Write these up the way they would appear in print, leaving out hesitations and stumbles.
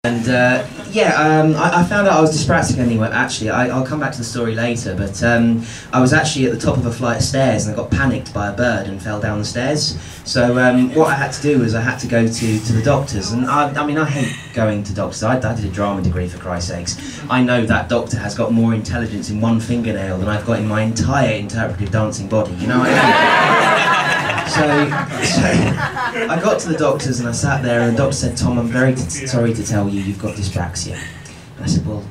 And I found out I was dyspraxic anyway. Actually, I'll come back to the story later, but I was actually at the top of a flight of stairs and I got panicked by a bird and fell down the stairs. So what I had to do was I had to go to the doctors, and I mean I hate going to doctors. I did a drama degree, for Christ's sakes. I know that doctor has got more intelligence in one fingernail than I've got in my entire interpretive dancing body, you know what I mean? So I got to the doctors and I sat there and the doctor said, "Tom, I'm very sorry to tell you, you've got dyspraxia." And I said, "Well,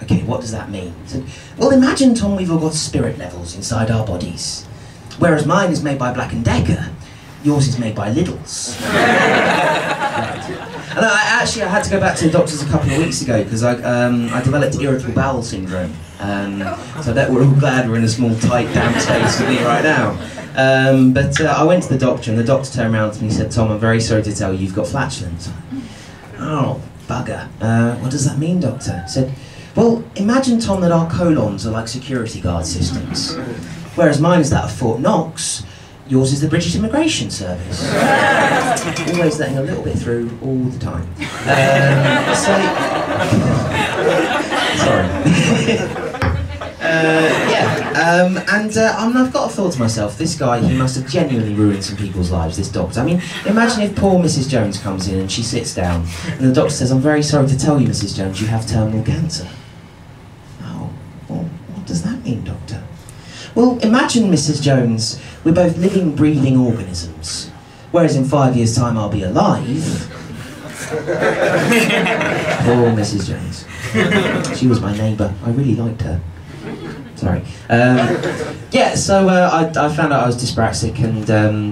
okay, what does that mean?" He said, "Well, imagine, Tom, we've all got spirit levels inside our bodies. Whereas mine is made by Black & Decker, yours is made by Lidl's." And I had to go back to the doctors a couple of weeks ago because I developed irritable bowel syndrome. So that we're all glad we're in a small, tight, damp space with me right now. But I went to the doctor and the doctor turned around to me and said, "Tom, I'm very sorry to tell you, you've got flatulence." "Oh, bugger. What does that mean, doctor?" He said, "Well, imagine, Tom, that our colons are like security guard systems. Whereas mine is that of Fort Knox, yours is the British Immigration Service." Always letting a little bit through all the time. Sorry. I've got a thought to myself, this guy, he must have genuinely ruined some people's lives, this doctor. I mean, imagine if poor Mrs. Jones comes in and she sits down and the doctor says, "I'm very sorry to tell you, Mrs. Jones, you have terminal cancer." "Oh, well, what does that mean, doctor?" "Well, imagine, Mrs. Jones, we're both living, breathing organisms, whereas in 5 years' time I'll be alive." Poor Mrs. Jones. She was my neighbour. I really liked her. Sorry. So I found out I was dyspraxic, and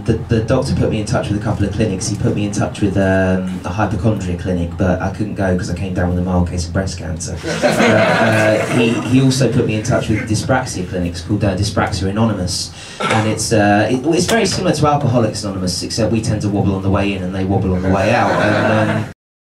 the doctor put me in touch with a couple of clinics. He put me in touch with a hypochondria clinic, but I couldn't go because I came down with a mild case of breast cancer. He also put me in touch with dyspraxia clinics called Dyspraxia Anonymous, and it's very similar to Alcoholics Anonymous, except we tend to wobble on the way in and they wobble on the way out. And